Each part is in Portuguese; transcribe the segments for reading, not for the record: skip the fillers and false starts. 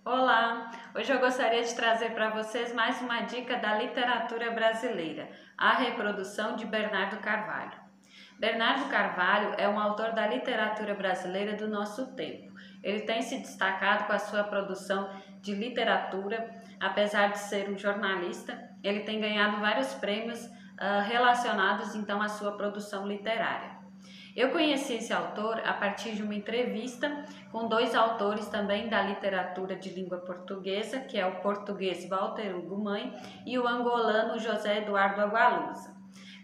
Olá! Hoje eu gostaria de trazer para vocês mais uma dica da literatura brasileira, a reprodução de Bernardo Carvalho. Bernardo Carvalho é um autor da literatura brasileira do nosso tempo. Ele tem se destacado com a sua produção de literatura, apesar de ser um jornalista, ele tem ganhado vários prêmios relacionados então à sua produção literária. Eu conheci esse autor a partir de uma entrevista com dois autores também da literatura de língua portuguesa, que é o português Walter Hugo Mãe e o angolano José Eduardo Agualusa.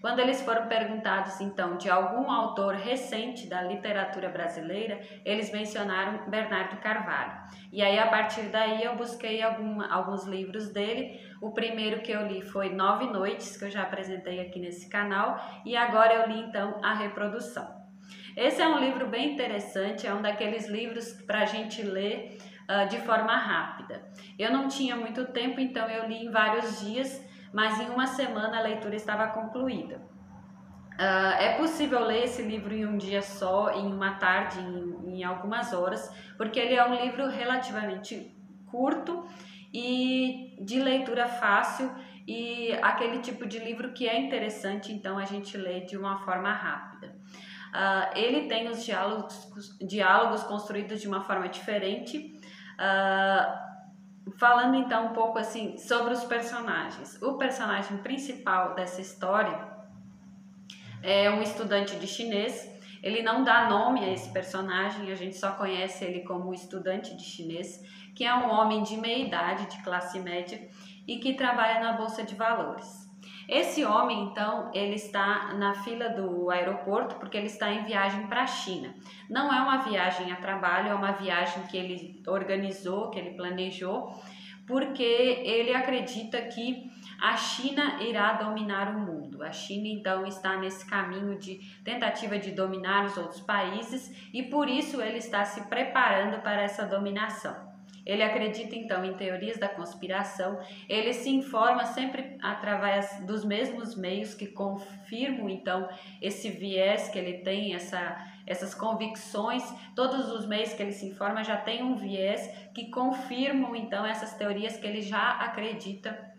Quando eles foram perguntados então de algum autor recente da literatura brasileira, eles mencionaram Bernardo Carvalho. E aí a partir daí eu busquei alguns livros dele. O primeiro que eu li foi 9 Noites, que eu já apresentei aqui nesse canal, e agora eu li então A Reprodução. Esse é um livro bem interessante, é um daqueles livros para a gente ler de forma rápida. Eu não tinha muito tempo, então eu li em vários dias, mas em uma semana a leitura estava concluída. É possível ler esse livro em um dia só, em uma tarde, em algumas horas, porque ele é um livro relativamente curto e de leitura fácil e aquele tipo de livro que é interessante, então a gente lê de uma forma rápida. Ele tem os diálogos construídos de uma forma diferente, falando então um pouco assim sobre os personagens. O personagem principal dessa história é um estudante de chinês. Ele não dá nome a esse personagem, a gente só conhece ele como estudante de chinês, que é um homem de meia idade, de classe média e que trabalha na bolsa de valores. Esse homem, então, ele está na fila do aeroporto porque ele está em viagem para a China. Não é uma viagem a trabalho, é uma viagem que ele organizou, que ele planejou, porque ele acredita que a China irá dominar o mundo. A China, então, está nesse caminho de tentativa de dominar os outros países e por isso ele está se preparando para essa dominação. Ele acredita então em teorias da conspiração, ele se informa sempre através dos mesmos meios que confirmam então esse viés que ele tem, essas convicções. Todos os meios que ele se informa já tem um viés que confirmam então essas teorias que ele já acredita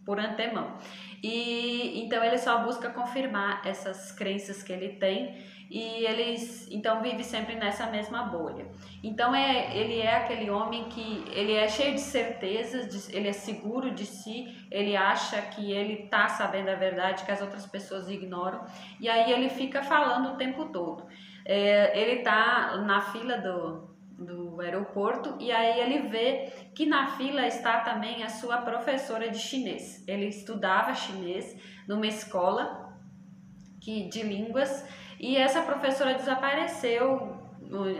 por antemão. E então ele só busca confirmar essas crenças que ele tem e ele então vive sempre nessa mesma bolha. Então ele é aquele homem que ele é cheio de certezas, ele é seguro de si, ele acha que ele está sabendo a verdade que as outras pessoas ignoram e aí ele fica falando o tempo todo. Ele está na fila do aeroporto e aí ele vê que na fila está também a sua professora de chinês. Ele estudava chinês numa escola de línguas e essa professora desapareceu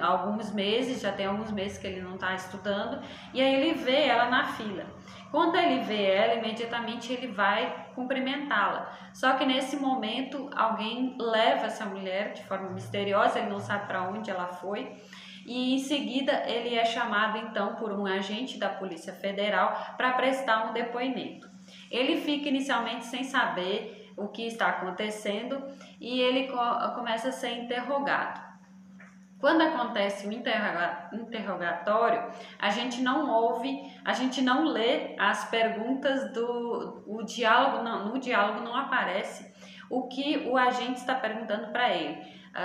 há alguns meses, já tem alguns meses que ele não está estudando e aí ele vê ela na fila. Quando ele vê ela, imediatamente ele vai cumprimentá-la. Só que nesse momento alguém leva essa mulher de forma misteriosa, ele não sabe para onde ela foi. E em seguida ele é chamado então por um agente da Polícia Federal para prestar um depoimento. Ele fica inicialmente sem saber o que está acontecendo e ele começa a ser interrogado. Quando acontece o interrogatório, a gente não ouve, a gente não lê as perguntas no diálogo não aparece o que o agente está perguntando para ele,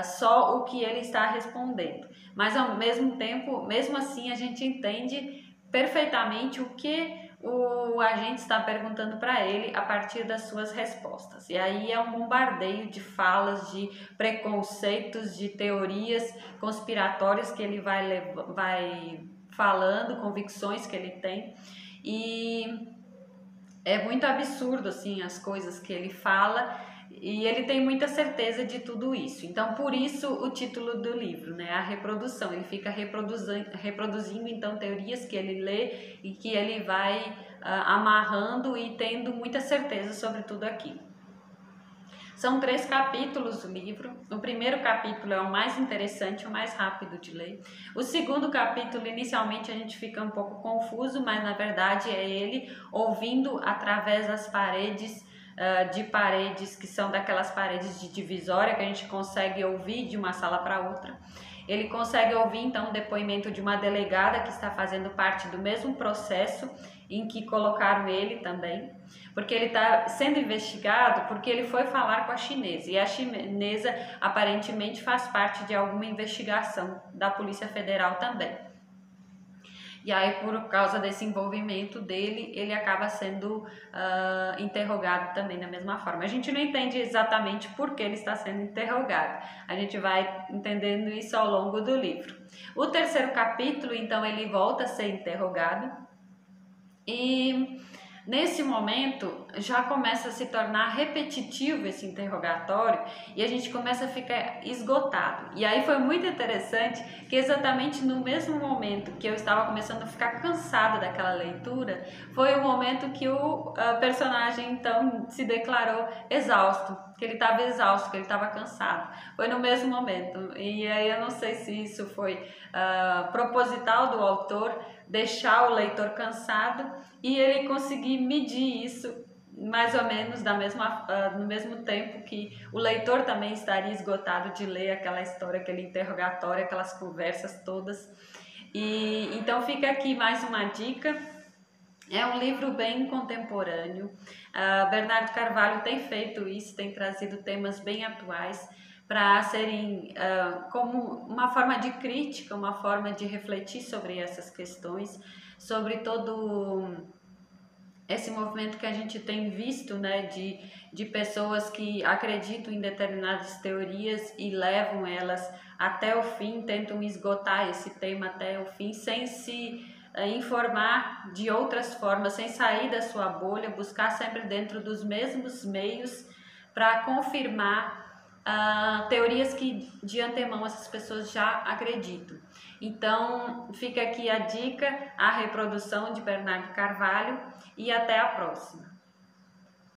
só o que ele está respondendo. Mas ao mesmo tempo, mesmo assim, a gente entende perfeitamente o que o agente está perguntando para ele a partir das suas respostas. E aí é um bombardeio de falas, de preconceitos, de teorias conspiratórias que ele vai falando, convicções que ele tem. E é muito absurdo assim as coisas que ele fala e ele tem muita certeza de tudo isso. Então por isso o título do livro, né, a reprodução. Ele fica reproduzindo então teorias que ele lê e que ele vai amarrando e tendo muita certeza sobre tudo aquilo. São 3 capítulos do livro. O primeiro capítulo é o mais interessante, o mais rápido de ler. O segundo capítulo, inicialmente a gente fica um pouco confuso, mas na verdade é ele ouvindo através das paredes, que são daquelas paredes de divisória que a gente consegue ouvir de uma sala para outra. ele consegue ouvir então o depoimento de uma delegada que está fazendo parte do mesmo processo em que colocaram ele também, porque ele está sendo investigado porque ele foi falar com a chinesa, e a chinesa aparentemente faz parte de alguma investigação da Polícia Federal também. E aí, por causa desse envolvimento dele, ele acaba sendo interrogado também da mesma forma. A gente não entende exatamente por que ele está sendo interrogado. A gente vai entendendo isso ao longo do livro. O terceiro capítulo, então, ele volta a ser interrogado. E nesse momento já começa a se tornar repetitivo esse interrogatório e a gente começa a ficar esgotado. E aí foi muito interessante que exatamente no mesmo momento que eu estava começando a ficar cansada daquela leitura, foi o momento que o personagem então se declarou exausto, que ele estava exausto, que ele estava cansado. Foi no mesmo momento. E aí eu não sei se isso foi proposital do autor, deixar o leitor cansado e ele conseguir medir isso mais ou menos no mesmo tempo que o leitor também estaria esgotado de ler aquela história, aquele interrogatório, aquelas conversas todas. E então fica aqui mais uma dica. É um livro bem contemporâneo. Bernardo Carvalho tem feito isso, tem trazido temas bem atuais para serem como uma forma de crítica, uma forma de refletir sobre essas questões, sobre todo esse movimento que a gente tem visto, né, de pessoas que acreditam em determinadas teorias e levam elas até o fim, tentam esgotar esse tema até o fim, sem se informar de outras formas, sem sair da sua bolha, buscar sempre dentro dos mesmos meios para confirmar teorias que de antemão essas pessoas já acreditam. Então fica aqui a dica, a reprodução de Bernardo Carvalho, e até a próxima.